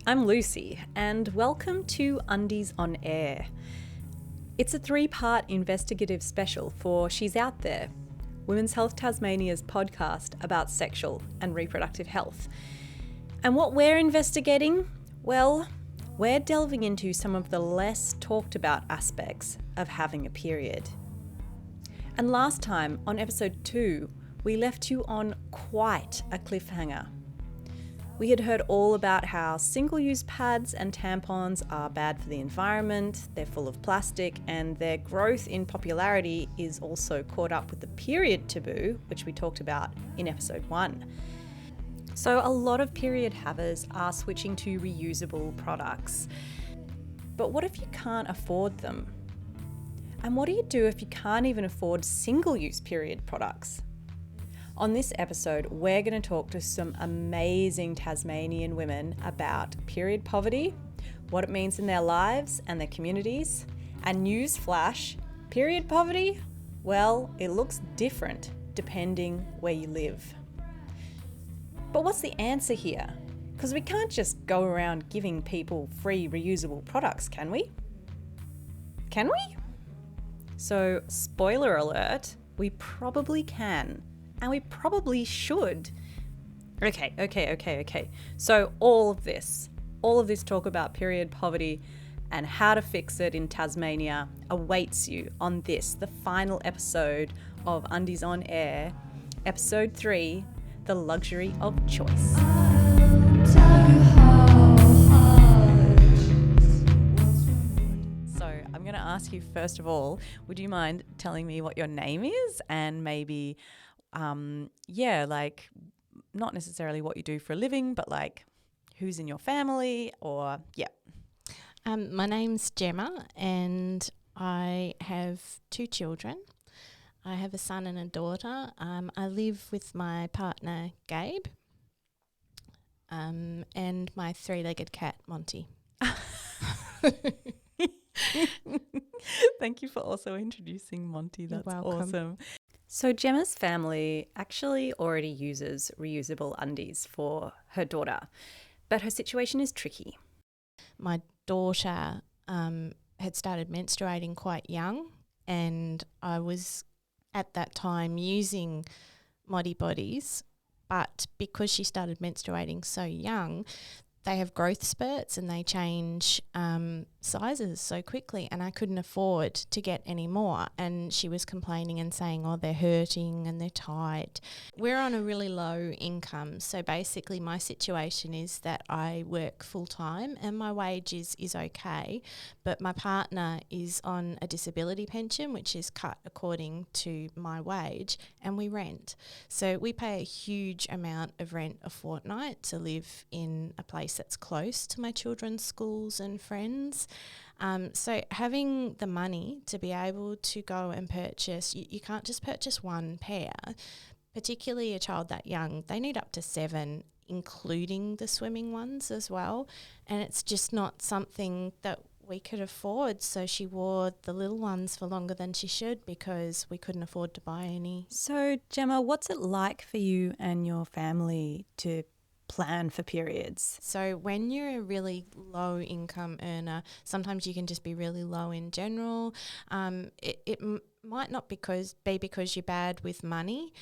I'm Lucy, and welcome to Undies on Air. It's a 3-part investigative special for She's Out There, Women's Health Tasmania's podcast about sexual and reproductive health. And what we're investigating? Well, we're delving into some of the less talked about aspects of having a period. And last time, on episode 2, we left you on quite a cliffhanger. We had heard all about how single-use pads and tampons are bad for the environment, they're full of plastic, and their growth in popularity is also caught up with the period taboo, which we talked about in episode 1. So a lot of period havers are switching to reusable products. But what if you can't afford them? And what do you do if you can't even afford single-use period products? On this episode, we're going to talk to some amazing Tasmanian women about period poverty, what it means in their lives and their communities. And newsflash, period poverty? Well, it looks different depending where you live. But what's the answer here? Because we can't just go around giving people free reusable products, can we? Can we? So, spoiler alert, we probably can. And we probably should. Okay. So all of this talk about period poverty and how to fix it in Tasmania awaits you on this, the final episode of Undies on Air, episode 3, The Luxury of Choice. So I'm going to ask you first of all, would you mind telling me what your name is and maybe not necessarily what you do for a living, but like who's in your family or, yeah. My name's Jemma and I have 2 children. I have a son and a daughter. I live with my partner, Gabe, and my 3-legged cat, Monty. Thank you for also introducing Monty. That's You're welcome. Awesome. So Gemma's family actually already uses reusable undies for her daughter, but her situation is tricky. My daughter had started menstruating quite young, and I was at that time using Moddy Bodies, but because she started menstruating so young, they have growth spurts and they change sizes so quickly, and I couldn't afford to get any more. And she was complaining and saying, oh, they're hurting and they're tight. We're on a really low income. So basically my situation is that I work full time and my wage is okay, but my partner is on a disability pension, which is cut according to my wage, and we rent. So we pay a huge amount of rent a fortnight to live in a place that's close to my children's schools and friends. So having the money to be able to go and purchase, you can't just purchase one pair, particularly a child that young. They need up to 7, including the swimming ones as well. And it's just not something that we could afford. So she wore the little ones for longer than she should because we couldn't afford to buy any. So Jemma, what's it like for you and your family to plan for periods? So when you're a really low income earner, sometimes you can just be really low in general. It might not be because you're bad with money,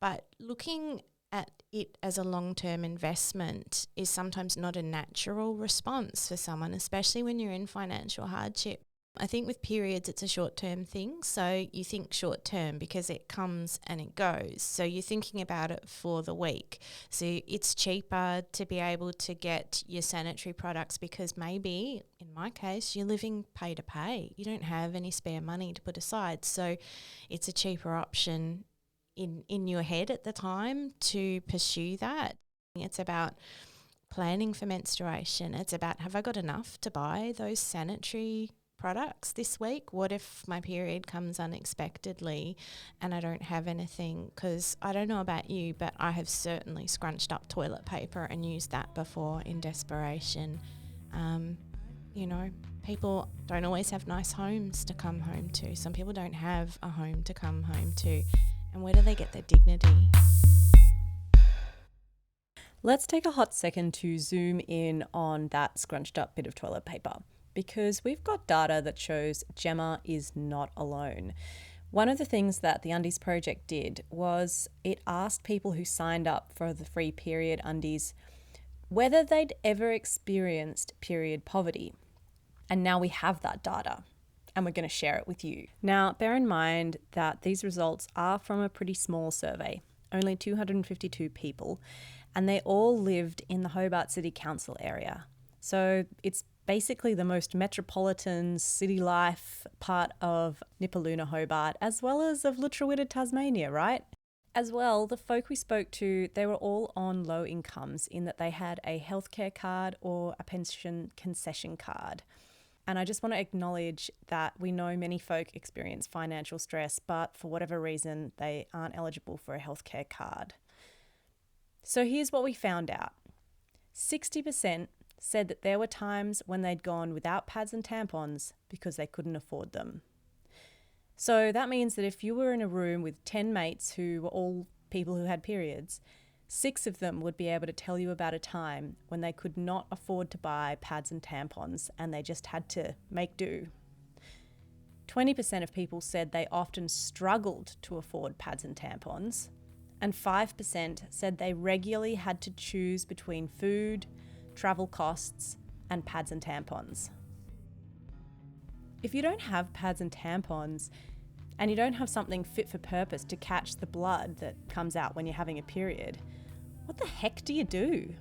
but looking at it as a long-term investment is sometimes not a natural response for someone, especially when you're in financial hardship. I think with periods, it's a short-term thing. So you think short-term because it comes and it goes. So you're thinking about it for the week. So it's cheaper to be able to get your sanitary products because maybe, in my case, you're living pay to pay. You don't have any spare money to put aside. So it's a cheaper option in your head at the time to pursue that. It's about planning for menstruation. It's about, have I got enough to buy those sanitary products this week? What if my period comes unexpectedly and I don't have anything? Because I don't know about you, but I have certainly scrunched up toilet paper and used that before in desperation. People don't always have nice homes to come home to. Some people don't have a home to come home to. And where do they get their dignity? Let's take a hot second to zoom in on that scrunched up bit of toilet paper because we've got data that shows Jemma is not alone. One of the things that the Undies Project did was it asked people who signed up for the free period undies whether they'd ever experienced period poverty. And now we have that data and we're going to share it with you. Now, bear in mind that these results are from a pretty small survey, only 252 people, and they all lived in the Hobart City Council area. So it's basically the most metropolitan city life part of Nipaluna, Hobart, as well as of lutruwita, Tasmania, right? As well, the folk we spoke to, they were all on low incomes in that they had a healthcare card or a pension concession card. And I just want to acknowledge that we know many folk experience financial stress, but for whatever reason, they aren't eligible for a healthcare card. So here's what we found out. 60% said that there were times when they'd gone without pads and tampons because they couldn't afford them. So that means that if you were in a room with 10 mates who were all people who had periods, 6 of them would be able to tell you about a time when they could not afford to buy pads and tampons and they just had to make do. 20% of people said they often struggled to afford pads and tampons, and 5% said they regularly had to choose between food, travel costs, and pads and tampons. If you don't have pads and tampons, and you don't have something fit for purpose to catch the blood that comes out when you're having a period, what the heck do you do?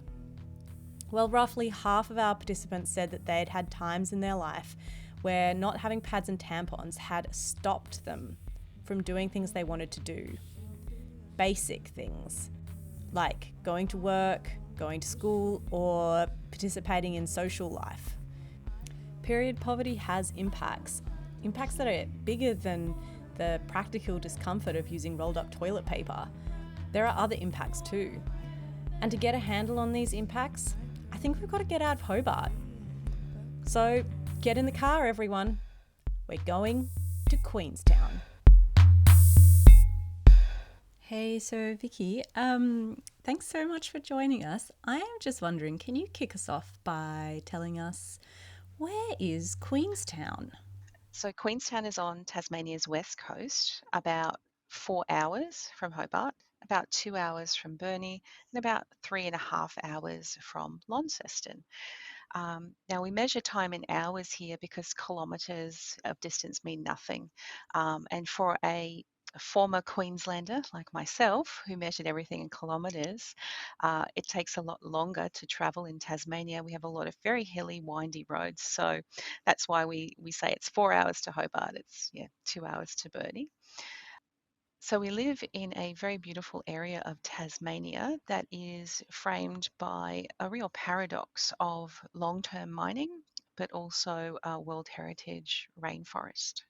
Well, roughly half of our participants said that they'd had times in their life where not having pads and tampons had stopped them from doing things they wanted to do. Basic things like going to work, going to school, or participating in social life. Period poverty has impacts that are bigger than the practical discomfort of using rolled up toilet paper. There are other impacts too. And to get a handle on these impacts, I think we've got to get out of Hobart. So get in the car, everyone. We're going to Queenstown. Hey, so Vikki, thanks so much for joining us. I am just wondering, can you kick us off by telling us, where is Queenstown? So Queenstown is on Tasmania's west coast, about 4 hours from Hobart, about 2 hours from Burnie, and about 3.5 hours from Launceston. Now we measure time in hours here because kilometres of distance mean nothing. And for a former Queenslander like myself, who measured everything in kilometres, it takes a lot longer to travel in Tasmania. We have a lot of very hilly, windy roads. So that's why we say it's 4 hours to Hobart. It's 2 hours to Burnie. So we live in a very beautiful area of Tasmania that is framed by a real paradox of long-term mining, but also a World Heritage rainforest.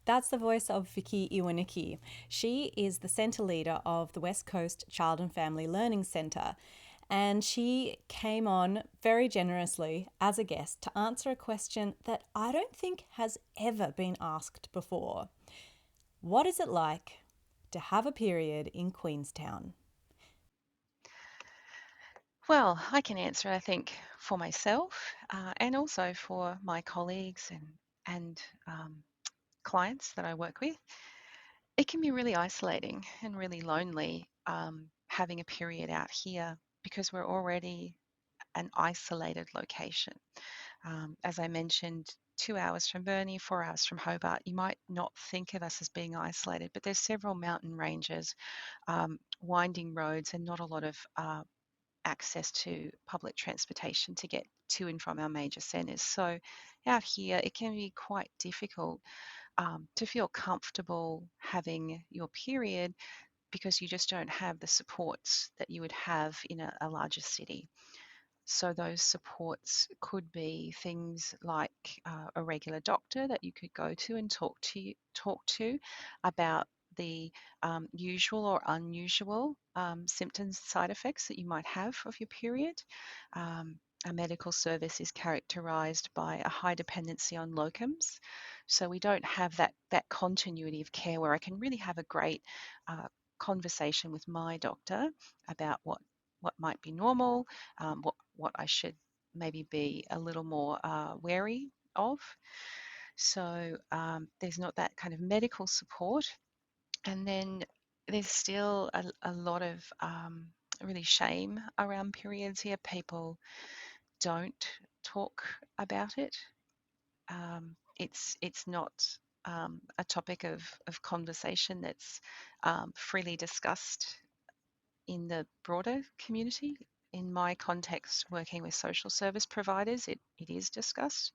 That's the voice of Vikki Iwanicki. She is the centre leader of the West Coast Child and Family Learning Centre, and she came on very generously as a guest to answer a question that I don't think has ever been asked before. What is it like to have a period in Queenstown? Well, I can answer, I think, for myself and also for my colleagues and clients that I work with. It can be really isolating and really lonely having a period out here because we're already an isolated location. As I mentioned, 2 hours from Burnie, 4 hours from Hobart. You might not think of us as being isolated, but there's several mountain ranges, winding roads, and not a lot of access to public transportation to get to and from our major centres. So out here, it can be quite difficult to feel comfortable having your period because you just don't have the supports that you would have in a larger city. So those supports could be things like a regular doctor that you could go to and talk to about the usual or unusual symptoms, side effects that you might have of your period. Our medical service is characterised by a high dependency on locums, so we don't have that continuity of care where I can really have a great conversation with my doctor about what might be normal, what I should maybe be a little more wary of. So there's not that kind of medical support. And then there's still a lot of really shame around periods here. People don't talk about it. It's not a topic of conversation that's freely discussed in the broader community. In my context, working with social service providers, it is discussed,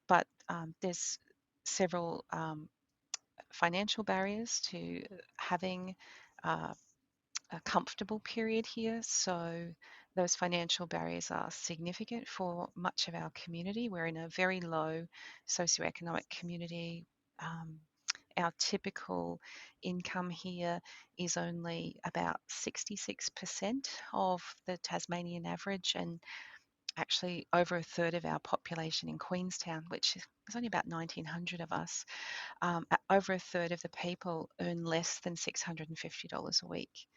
but there's several financial barriers to having uh, a comfortable period here. So those financial barriers are significant for much of our community. We're in a very low socioeconomic community. Um, our typical income here is only about 66% of the Tasmanian average, and actually over a third of our population in Queenstown, which is there's only about 1,900 of us, over a third of the people earn less than $650 a week.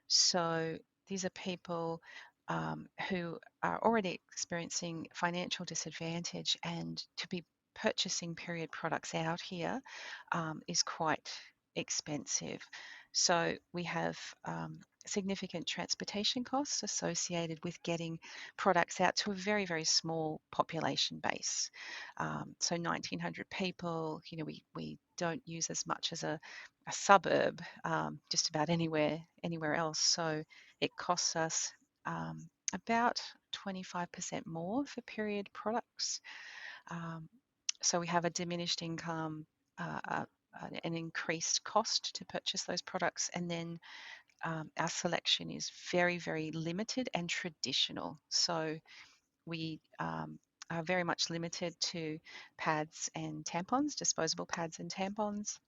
So these are people who are already experiencing financial disadvantage, and to be purchasing period products out here is quite expensive. So we have significant transportation costs associated with getting products out to a very, very small population base. So 1,900 people, we don't use as much as a suburb just about anywhere else. So it costs us about 25% more for period products. Um, so we have a diminished income, an increased cost to purchase those products, and then our selection is very, very limited and traditional. So we are very much limited to pads and tampons, disposable pads and tampons.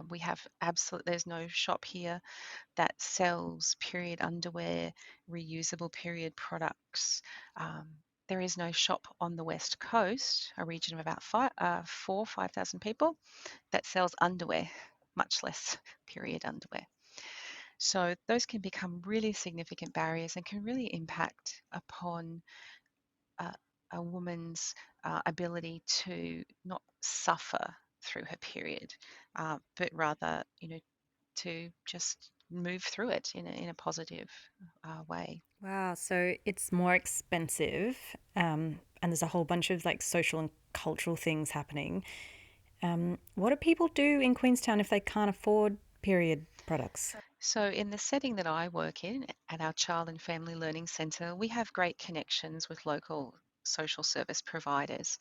We have there's no shop here that sells period underwear, reusable period products. Um, there is no shop on the West Coast, a region of about 5,000 people, that sells underwear, much less period underwear. So those can become really significant barriers and can really impact upon a, a woman's ability to not suffer through her period, but rather, to just move through it in a positive way. Wow, so it's more expensive, and there's a whole bunch of like social and cultural things happening. What do people do in Queenstown if they can't afford period products? So, in the setting that I work in at our Child and Family Learning Centre, we have great connections with local social service providers,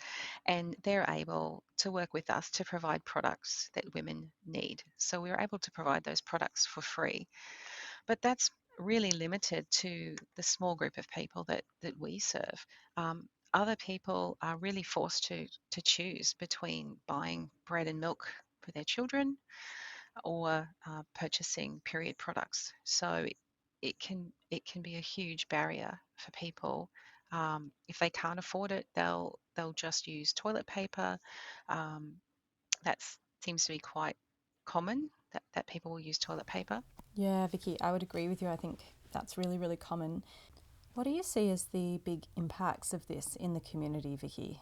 and they're able to work with us to provide products that women need. So, we're able to provide those products for free. But that's really limited to the small group of people that we serve. Other people are really forced to choose between buying bread and milk for their children or purchasing period products. So it can be a huge barrier for people. If they can't afford it, they'll just use toilet paper. Um, that seems to be quite common that people will use toilet paper. Yeah, Vicky, I would agree with you. I think that's really, really common. What do you see as the big impacts of this in the community, Vicky?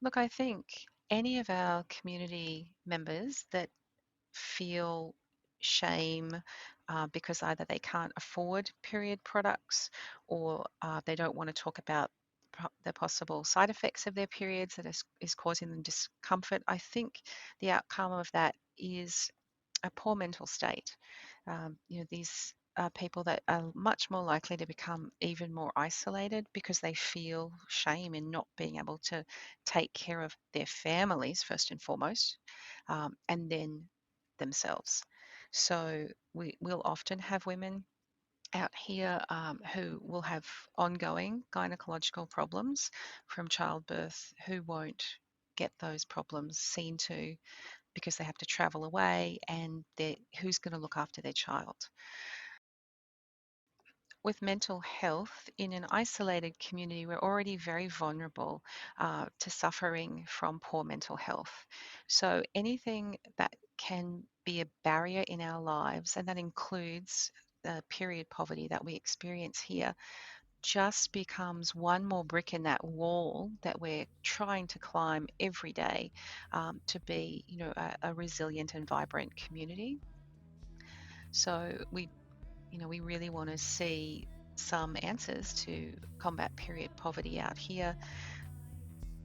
Look, I think any of our community members that feel shame because either they can't afford period products or they don't want to talk about the possible side effects of their periods that is causing them discomfort. I think the outcome of that is a poor mental state. These are people that are much more likely to become even more isolated because they feel shame in not being able to take care of their families first and foremost, and then themselves. So we will often have women out here who will have ongoing gynecological problems from childbirth who won't get those problems seen to because they have to travel away, and who's going to look after their child. With mental health in an isolated community, we're already very vulnerable to suffering from poor mental health. So anything that can be a barrier in our lives, and that includes the period poverty that we experience here just becomes one more brick in that wall that we're trying to climb every day, to be, a resilient and vibrant community. So we really want to see some answers to combat period poverty out here,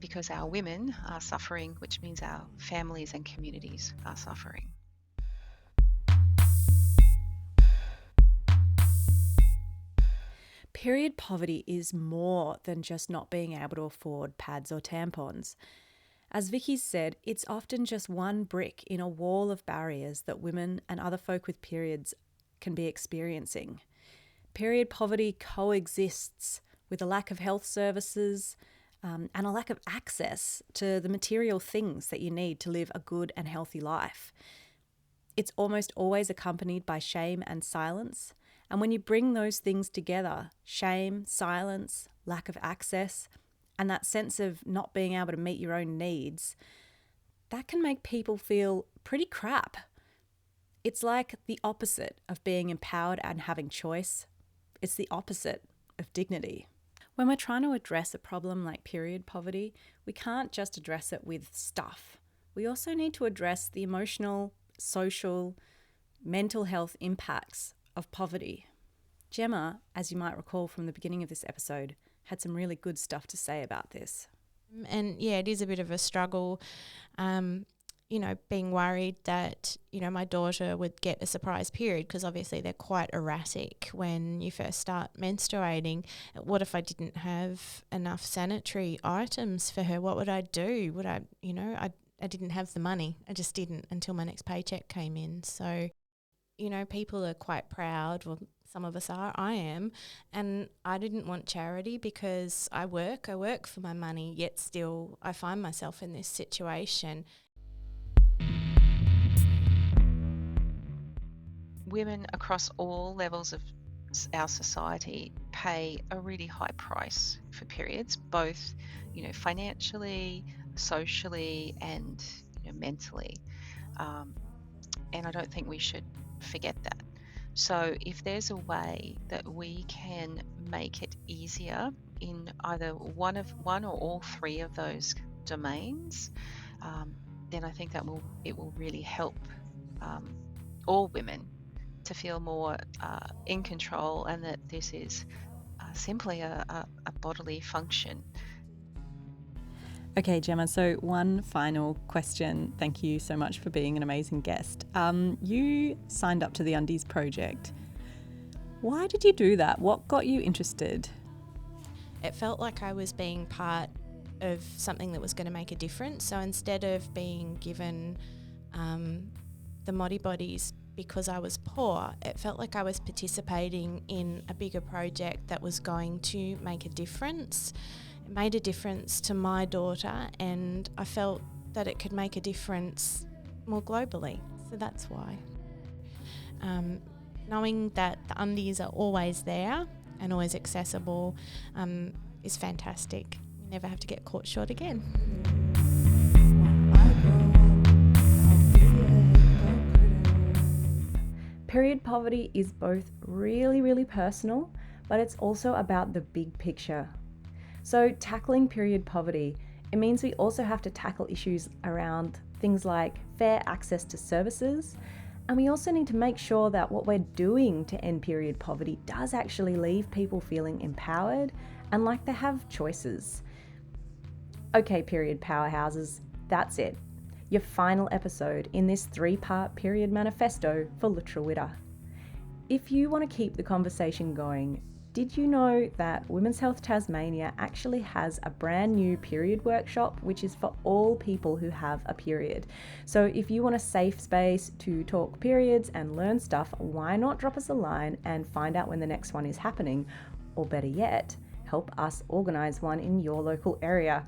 because our women are suffering, which means our families and communities are suffering. Period poverty is more than just not being able to afford pads or tampons. As Vikki said, it's often just one brick in a wall of barriers that women and other folk with periods can be experiencing. Period poverty coexists with a lack of health services and a lack of access to the material things that you need to live a good and healthy life. It's almost always accompanied by shame and silence. And when you bring those things together, shame, silence, lack of access, and that sense of not being able to meet your own needs, that can make people feel pretty crap. It's like the opposite of being empowered and having choice. It's the opposite of dignity. When we're trying to address a problem like period poverty, we can't just address it with stuff. We also need to address the emotional, social, mental health impacts of poverty. Jemma, as you might recall from the beginning of this episode, had some really good stuff to say about this. And yeah, it is a bit of a struggle, being worried that, my daughter would get a surprise period, because obviously they're quite erratic when you first start menstruating. What if I didn't have enough sanitary items for her? What would I do? Would I didn't have the money. I just didn't until my next paycheck came in. So, people are quite proud. Well, some of us are. I am. And I didn't want charity because I work for my money, yet still I find myself in this situation. Women across all levels of our society pay a really high price for periods, both, financially, socially, and mentally. And I don't think we should forget that. So if there's a way that we can make it easier in either one or all three of those domains, then I think it will really help all women to feel more in control, and that this is simply a bodily function. Okay, Jemma, so one final question. Thank you so much for being an amazing guest. You signed up to the Undies project. Why did you do that? What got you interested? It felt like I was being part of something that was going to make a difference. So instead of being given the Modi bodies because I was poor, it felt like I was participating in a bigger project that was going to make a difference. It made a difference to my daughter, and I felt that it could make a difference more globally. So that's why. Knowing that the undies are always there and always accessible is fantastic. You never have to get caught short again. Period poverty is both really, really personal, but it's also about the big picture. So tackling period poverty, it means we also have to tackle issues around things like fair access to services, and we also need to make sure that what we're doing to end period poverty does actually leave people feeling empowered and like they have choices. Okay, period powerhouses, that's it. Your final episode in this 3-part period manifesto for lutruwita. If you want to keep the conversation going, did you know that Women's Health Tasmania actually has a brand new period workshop, which is for all people who have a period? So if you want a safe space to talk periods and learn stuff, why not drop us a line and find out when the next one is happening? Or better yet, help us organise one in your local area.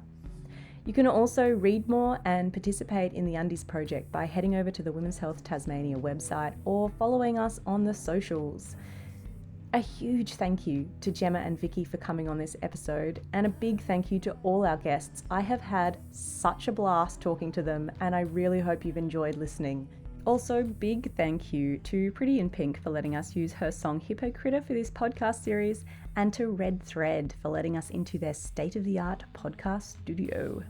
You can also read more and participate in the Undies project by heading over to the Women's Health Tasmania website or following us on the socials. A huge thank you to Jemma and Vikki for coming on this episode, and a big thank you to all our guests. I have had such a blast talking to them, and I really hope you've enjoyed listening. Also, big thank you to Pretty in Pink for letting us use her song Hippo Critter for this podcast series, and to Red Thread for letting us into their state-of-the-art podcast studio.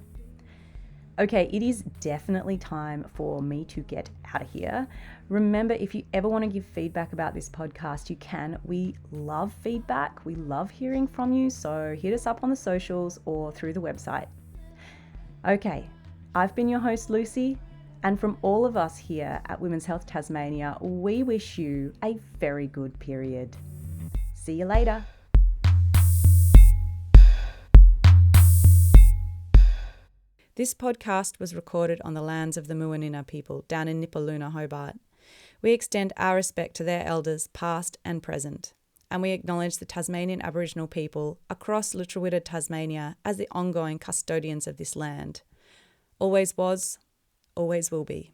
Okay, it is definitely time for me to get out of here. Remember, if you ever want to give feedback about this podcast, you can. We love feedback. We love hearing from you, so hit us up on the socials or through the website. Okay, I've been your host, Lucy, and from all of us here at Women's Health Tasmania, we wish you a very good period. See you later. This podcast was recorded on the lands of the Muwinina people down in Nipaluna, Hobart. We extend our respect to their elders, past and present, and we acknowledge the Tasmanian Aboriginal people across lutruwita, Tasmania as the ongoing custodians of this land. Always was, always will be.